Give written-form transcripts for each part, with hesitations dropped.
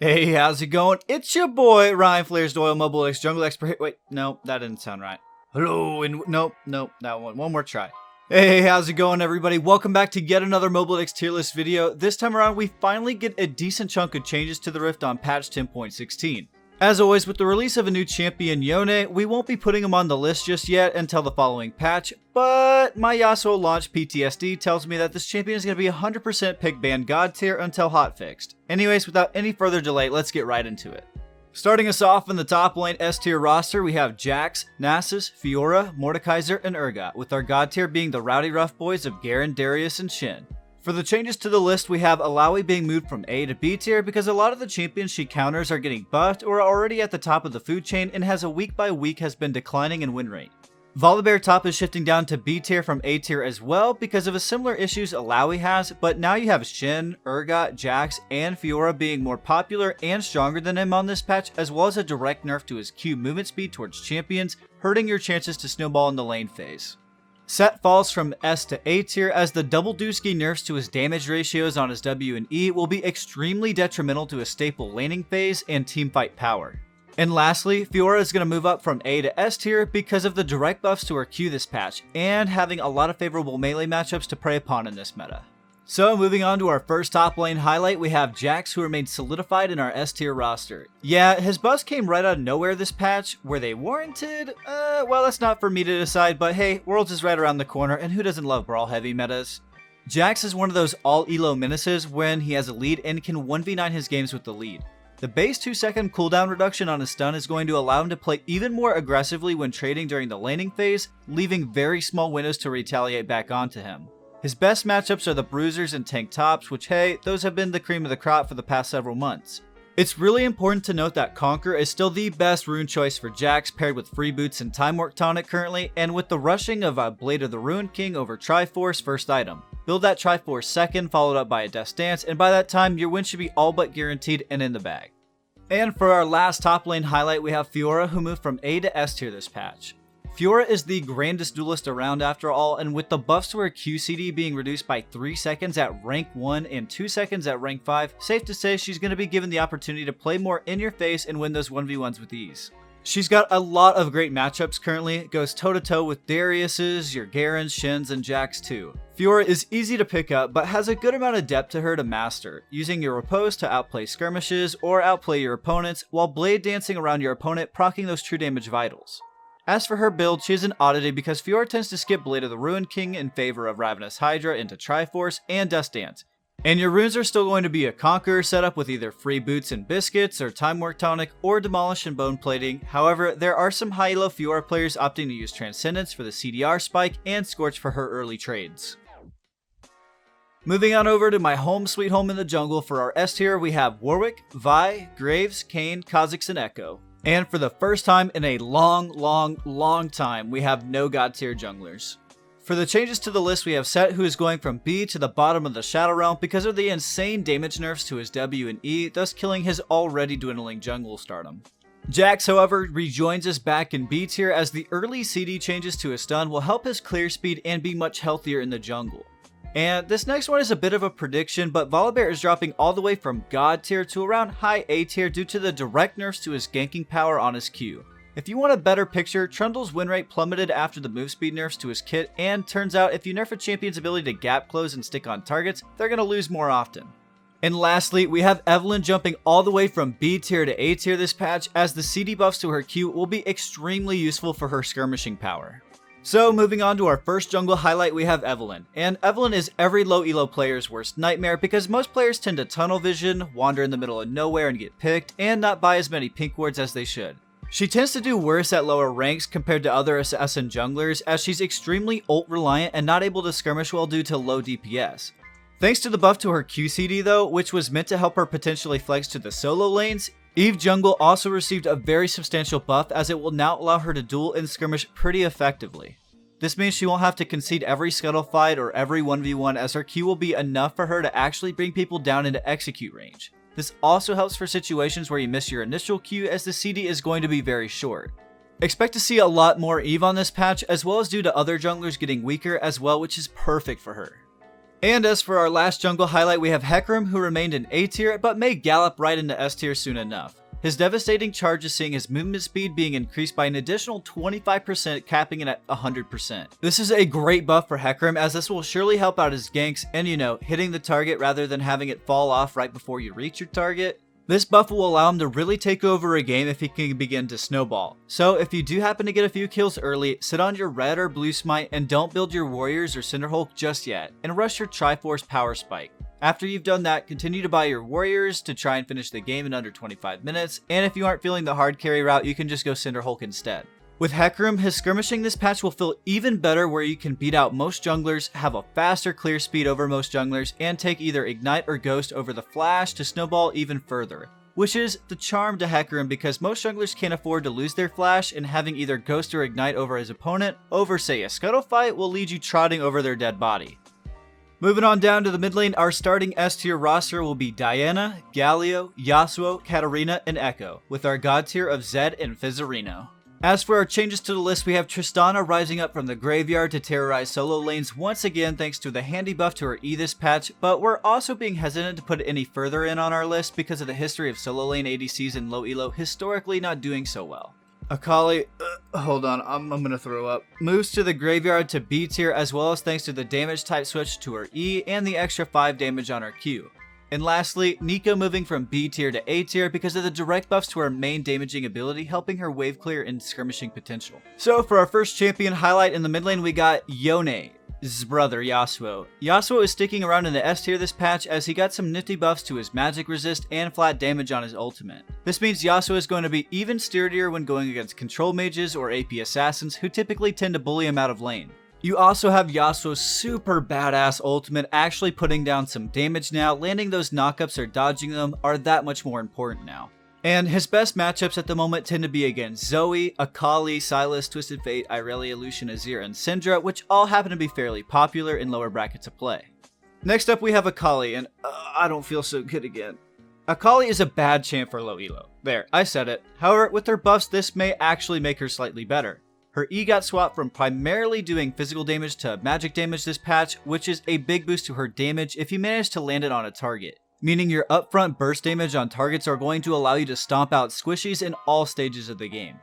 Hey, how's it going? It's your boy, Ryan Flares Doyle, Mobalytics Jungle Expert. Wait, no, that didn't sound right. Hello, and nope, that one. One more try. Hey, how's it going, everybody? Welcome back to yet another Mobalytics tier list video. This time around, we finally get a decent chunk of changes to the Rift on patch 10.16. As always, with the release of a new champion, Yone, we won't be putting him on the list just yet until the following patch, but my Yasuo launch PTSD tells me that this champion is going to be 100% pick ban god tier until hotfixed. Anyways, without any further delay, let's get right into it. Starting us off in the top lane S tier roster, we have Jax, Nasus, Fiora, Mordekaiser, and Urgot, with our god tier being the rowdy rough boys of Garen, Darius, and Shin. For the changes to the list, we have Illaoi being moved from A to B tier because a lot of the champions she counters are getting buffed or are already at the top of the food chain and has been declining in win rate. Volibear top is shifting down to B tier from A tier as well because of a similar issues Illaoi has, but now you have Shin, Urgot, Jax, and Fiora being more popular and stronger than him on this patch, as well as a direct nerf to his Q movement speed towards champions, hurting your chances to snowball in the lane phase. Set falls from S to A tier as the double dooski nerfs to his damage ratios on his W and E will be extremely detrimental to his staple laning phase and teamfight power. And lastly, Fiora is going to move up from A to S tier because of the direct buffs to her Q this patch, and having a lot of favorable melee matchups to prey upon in this meta. So moving on to our first top lane highlight, we have Jax, who remained solidified in our S tier roster. Yeah, his buffs came right out of nowhere this patch. Were they warranted? Well, that's not for me to decide, but hey, Worlds is right around the corner, and who doesn't love brawl heavy metas? Jax is one of those all elo menaces when he has a lead and can 1v9 his games with the lead. The base 2-second cooldown reduction on his stun is going to allow him to play even more aggressively when trading during the laning phase, leaving very small windows to retaliate back onto him. His best matchups are the bruisers and tank tops, which hey, those have been the cream of the crop for the past several months. It's really important to note that Conquer is still the best rune choice for Jax paired with Free Boots and Time Work Tonic currently, and with the rushing of Blade of the Ruined King over Triforce first item. Build that Triforce second, followed up by a Death Stance, and by that time your win should be all but guaranteed and in the bag. And for our last top lane highlight, we have Fiora, who moved from A to S tier this patch. Fiora is the grandest duelist around after all, and with the buffs to her QCD being reduced by 3 seconds at rank 1 and 2 seconds at rank 5, safe to say she's going to be given the opportunity to play more in your face and win those 1v1s with ease. She's got a lot of great matchups currently, it goes toe to toe with Darius's, your Garens, Shins, and Jax too. Fiora is easy to pick up, but has a good amount of depth to her to master, using your riposte to outplay skirmishes or outplay your opponents, while blade dancing around your opponent, proccing those true damage vitals. As for her build, she is an oddity because Fiora tends to skip Blade of the Ruined King in favor of Ravenous Hydra into Triforce and Dust Dance. And your runes are still going to be a Conqueror setup with either Free Boots and Biscuits or Time Work Tonic or Demolish and Bone Plating. However, there are some high-elo Fiora players opting to use Transcendence for the CDR spike and Scorch for her early trades. Moving on over to my home sweet home in the jungle, for our S tier we have Warwick, Vi, Graves, Kayn, Kha'Zix, and Echo. And for the first time in a long time, we have no god tier junglers. For the changes to the list, we have Set, who is going from B to the bottom of the Shadow Realm because of the insane damage nerfs to his W and E, thus killing his already dwindling jungle stardom. Jax, however, rejoins us back in B tier as the early CD changes to his stun will help his clear speed and be much healthier in the jungle. And this next one is a bit of a prediction, but Volibear is dropping all the way from God tier to around high A tier due to the direct nerfs to his ganking power on his Q. If you want a better picture, Trundle's win rate plummeted after the move speed nerfs to his kit, and turns out if you nerf a champion's ability to gap close and stick on targets, they're going to lose more often. And lastly, we have Evelynn jumping all the way from B tier to A tier this patch, as the CD buffs to her Q will be extremely useful for her skirmishing power. So moving on to our first jungle highlight, we have Evelynn. And Evelynn is every low elo player's worst nightmare because most players tend to tunnel vision, wander in the middle of nowhere and get picked, and not buy as many pink wards as they should. She tends to do worse at lower ranks compared to other assassin junglers, as she's extremely ult reliant and not able to skirmish well due to low DPS. Thanks to the buff to her QCD though, which was meant to help her potentially flex to the solo lanes, Eve Jungle also received a very substantial buff as it will now allow her to duel and skirmish pretty effectively. This means she won't have to concede every scuttle fight or every 1v1, as her Q will be enough for her to actually bring people down into execute range. This also helps for situations where you miss your initial Q, as the CD is going to be very short. Expect to see a lot more Eve on this patch, as well as due to other junglers getting weaker as well, which is perfect for her. And as for our last jungle highlight, we have Hecarim, who remained in A tier, but may gallop right into S tier soon enough. His devastating charge is seeing his movement speed being increased by an additional 25%, capping it at 100%. This is a great buff for Hecarim, as this will surely help out his ganks and, hitting the target rather than having it fall off right before you reach your target. This buff will allow him to really take over a game if he can begin to snowball. So if you do happen to get a few kills early, sit on your red or blue smite and don't build your warriors or Cinderhulk just yet, and rush your Triforce power spike. After you've done that, continue to buy your warriors to try and finish the game in under 25 minutes, and if you aren't feeling the hard carry route, you can just go Cinderhulk instead. With Hecarim, his skirmishing this patch will feel even better, where you can beat out most junglers, have a faster clear speed over most junglers, and take either Ignite or Ghost over the Flash to snowball even further. Which is the charm to Hecarim, because most junglers can't afford to lose their Flash, and having either Ghost or Ignite over his opponent over, say, a Scuttle fight will lead you trotting over their dead body. Moving on down to the mid lane, our starting S tier roster will be Diana, Galio, Yasuo, Katarina, and Echo, with our god tier of Zed and Fizzarino. As for our changes to the list, we have Tristana rising up from the graveyard to terrorize solo lanes once again thanks to the handy buff to her E this patch, but we're also being hesitant to put it any further in on our list because of the history of solo lane ADCs and low elo historically not doing so well. Akali, hold on, I'm gonna throw up. Moves to the graveyard to B tier, as well as thanks to the damage type switch to her E and the extra 5 damage on her Q. And lastly, Neeko moving from B tier to A tier because of the direct buffs to her main damaging ability, helping her wave clear and skirmishing potential. So for our first champion highlight in the mid lane, we got Yone's brother Yasuo. Yasuo is sticking around in the S tier this patch as he got some nifty buffs to his magic resist and flat damage on his ultimate. This means Yasuo is going to be even sturdier when going against control mages or AP assassins who typically tend to bully him out of lane. You also have Yasuo's super badass ultimate actually putting down some damage now. Landing those knockups or dodging them are that much more important now. And his best matchups at the moment tend to be against Zoe, Akali, Sylas, Twisted Fate, Irelia, Lucian, Azir, and Syndra, which all happen to be fairly popular in lower brackets of play. Next up we have Akali, and I don't feel so good again. Akali is a bad champ for low elo. There, I said it. However, with her buffs, this may actually make her slightly better. Her E got swapped from primarily doing physical damage to magic damage this patch, which is a big boost to her damage if you manage to land it on a target. Meaning your upfront burst damage on targets are going to allow you to stomp out squishies in all stages of the game.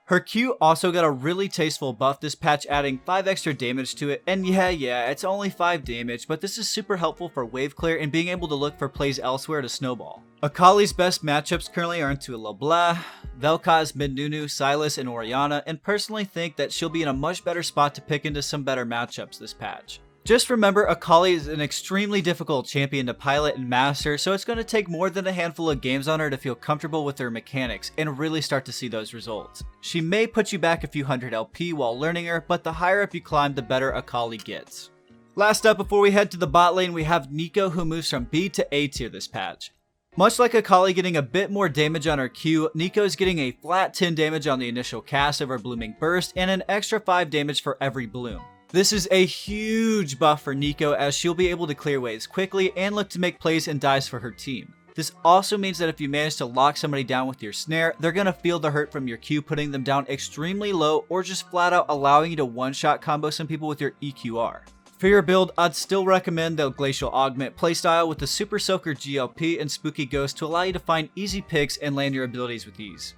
Her Q also got a really tasteful buff this patch, adding 5 extra damage to it, and yeah, it's only 5 damage, but this is super helpful for wave clear and being able to look for plays elsewhere to snowball. Akali's best matchups currently are into LeBlanc, Vel'Koz, Mid-Nunu, Sylas, and Orianna, and personally think that she'll be in a much better spot to pick into some better matchups this patch. Just remember, Akali is an extremely difficult champion to pilot and master, so it's going to take more than a handful of games on her to feel comfortable with her mechanics and really start to see those results. She may put you back a few hundred LP while learning her, but the higher up you climb, the better Akali gets. Last up before we head to the bot lane, we have Neeko, who moves from B to A tier this patch. Much like Akali getting a bit more damage on her Q, Neeko is getting a flat 10 damage on the initial cast of her Blooming Burst and an extra 5 damage for every bloom. This is a huge buff for Neeko, as she'll be able to clear waves quickly and look to make plays and dives for her team. This also means that if you manage to lock somebody down with your snare, they're going to feel the hurt from your Q, putting them down extremely low or just flat out allowing you to one-shot combo some people with your EQR. For your build, I'd still recommend the Glacial Augment playstyle with the Super Soaker GLP and Spooky Ghost to allow you to find easy picks and land your abilities with ease.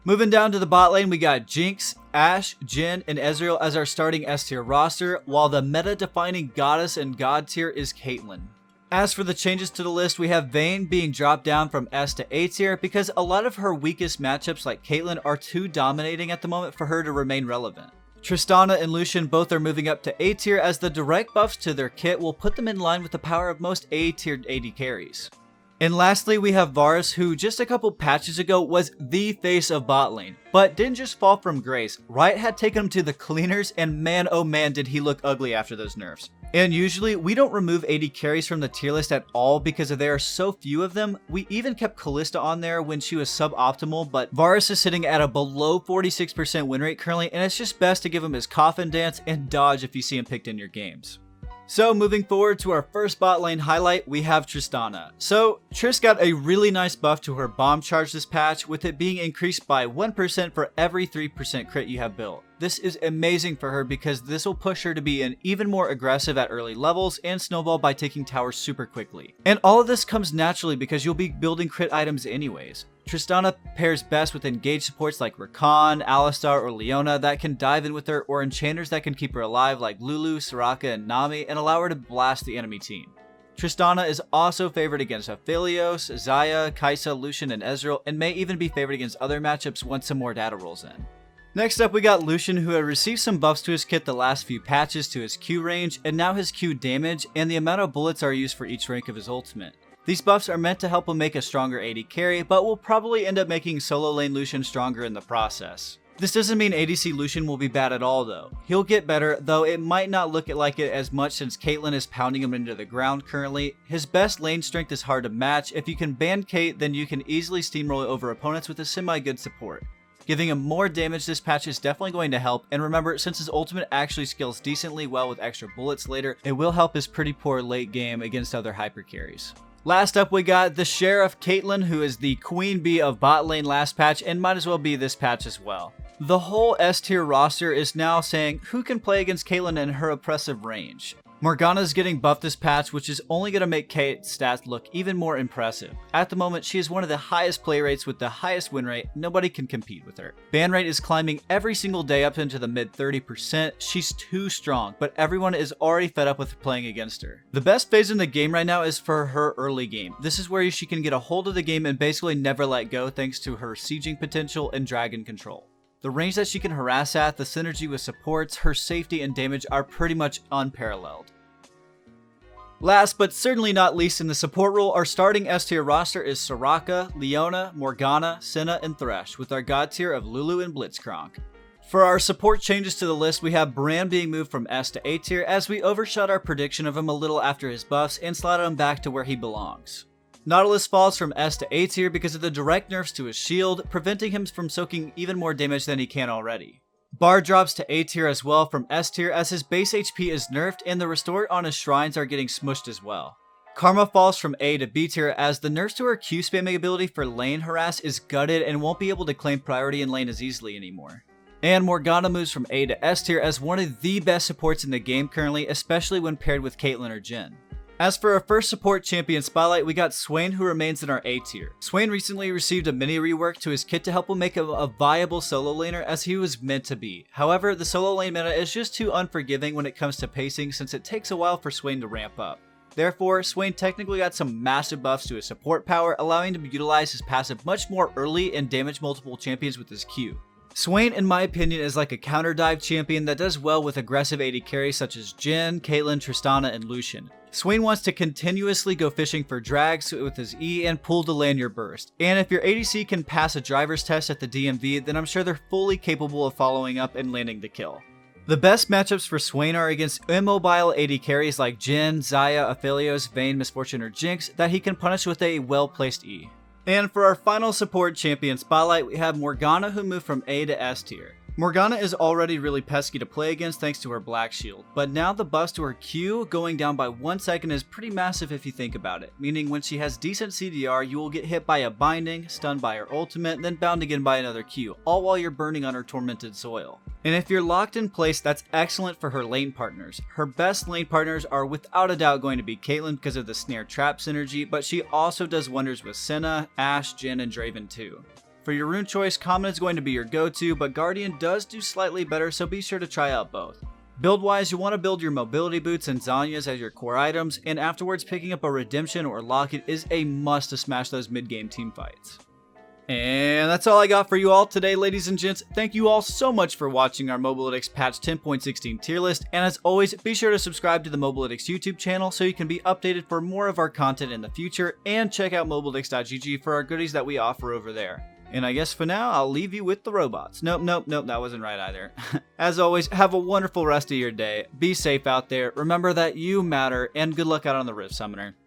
Moving down to the bot lane, we got Jinx, Ashe, Jhin, and Ezreal as our starting S tier roster, while the meta-defining goddess and god tier is Caitlyn. As for the changes to the list, we have Vayne being dropped down from S to A tier because a lot of her weakest matchups like Caitlyn are too dominating at the moment for her to remain relevant. Tristana and Lucian both are moving up to A tier as the direct buffs to their kit will put them in line with the power of most A tier AD carries. And lastly, we have Varus, who just a couple patches ago was the face of bot lane, but didn't just fall from grace. Riot had taken him to the cleaners, and man oh man did he look ugly after those nerfs. And usually, we don't remove AD carries from the tier list at all because there are so few of them. We even kept Kalista on there when she was suboptimal, but Varus is sitting at a below 46% win rate currently, and it's just best to give him his coffin dance and dodge if you see him picked in your games. So moving forward to our first bot lane highlight, we have Tristana. So Triss got a really nice buff to her bomb charge this patch, with it being increased by 1% for every 3% crit you have built. This is amazing for her because this will push her to be an even more aggressive at early levels and snowball by taking towers super quickly. And all of this comes naturally because you'll be building crit items anyways. Tristana pairs best with engaged supports like Rakan, Alistar, or Leona that can dive in with her, or enchanters that can keep her alive like Lulu, Soraka, and Nami and allow her to blast the enemy team. Tristana is also favored against Aphelios, Xayah, Kai'Sa, Lucian, and Ezreal, and may even be favored against other matchups once some more data rolls in. Next up, we got Lucian, who had received some buffs to his kit the last few patches to his Q range, and now his Q damage, and the amount of bullets are used for each rank of his ultimate. These buffs are meant to help him make a stronger AD carry, but will probably end up making solo lane Lucian stronger in the process. This doesn't mean ADC Lucian will be bad at all though. He'll get better, though it might not look like it as much since Caitlyn is pounding him into the ground currently. His best lane strength is hard to match. If you can ban Cait, then you can easily steamroll over opponents with a semi-good support. Giving him more damage this patch is definitely going to help, and remember, since his ultimate actually scales decently well with extra bullets later, it will help his pretty poor late game against other hyper carries. Last up, we got the Sheriff Caitlyn, who is the queen bee of bot lane last patch and might as well be this patch as well. The whole S tier roster is now saying who can play against Caitlyn in her oppressive range. Morgana is getting buffed this patch, which is only going to make Kate's stats look even more impressive. At the moment, she is one of the highest play rates with the highest win rate. Nobody can compete with her. Ban rate is climbing every single day up into the mid 30%. She's too strong, but everyone is already fed up with playing against her. The best phase in the game right now is for her early game. This is where she can get a hold of the game and basically never let go thanks to her sieging potential and dragon control. The range that she can harass at, the synergy with supports, her safety and damage are pretty much unparalleled. Last but certainly not least in the support role, our starting S tier roster is Soraka, Leona, Morgana, Senna, and Thresh, with our god tier of Lulu and Blitzcrank. For our support changes to the list, we have Bran being moved from S to A tier as we overshot our prediction of him a little after his buffs and slotted him back to where he belongs. Nautilus falls from S to A tier because of the direct nerfs to his shield, preventing him from soaking even more damage than he can already. Bard drops to A tier as well from S tier as his base HP is nerfed and the restore on his shrines are getting smushed as well. Karma falls from A to B tier as the nerfs to her Q spamming ability for lane harass is gutted and won't be able to claim priority in lane as easily anymore. And Morgana moves from A to S tier as one of the best supports in the game currently, especially when paired with Caitlyn or Jhin. As for our first support champion spotlight, we got Swain, who remains in our A tier. Swain recently received a mini rework to his kit to help him make him a viable solo laner as he was meant to be. However, the solo lane meta is just too unforgiving when it comes to pacing since it takes a while for Swain to ramp up. Therefore, Swain technically got some massive buffs to his support power, allowing him to utilize his passive much more early and damage multiple champions with his Q. Swain, in my opinion, is like a counter dive champion that does well with aggressive AD carries such as Jhin, Caitlyn, Tristana, and Lucian. Swain wants to continuously go fishing for drags with his E and pull to land your burst. And if your ADC can pass a driver's test at the DMV, then I'm sure they're fully capable of following up and landing the kill. The best matchups for Swain are against immobile AD carries like Jhin, Xayah, Aphelios, Vayne, Misfortune, or Jinx that he can punish with a well-placed E. And for our final support champion spotlight, we have Morgana, who moved from A to S tier. Morgana is already really pesky to play against thanks to her black shield, but now the buffs to her Q going down by 1 second is pretty massive if you think about it, meaning when she has decent CDR, you will get hit by a binding, stunned by her ultimate, then bound again by another Q, all while you're burning on her tormented soil. And if you're locked in place, that's excellent for her lane partners. Her best lane partners are without a doubt going to be Caitlyn because of the snare trap synergy, but she also does wonders with Senna, Ashe, Jhin, and Draven too. For your rune choice, Common is going to be your go-to, but Guardian does do slightly better, so be sure to try out both. Build-wise, you want to build your mobility boots and Zhonya's as your core items, and afterwards picking up a Redemption or Locket is a must to smash those mid-game team fights. And that's all I got for you all today, ladies and gents. Thank you all so much for watching our Mobalytics patch 10.16 tier list, and as always, be sure to subscribe to the Mobalytics YouTube channel so you can be updated for more of our content in the future, and check out mobalytics.gg for our goodies that we offer over there. And I guess for now, I'll leave you with the robots. Nope, that wasn't right either. As always, have a wonderful rest of your day. Be safe out there. Remember that you matter, and good luck out on the Rift Summoner.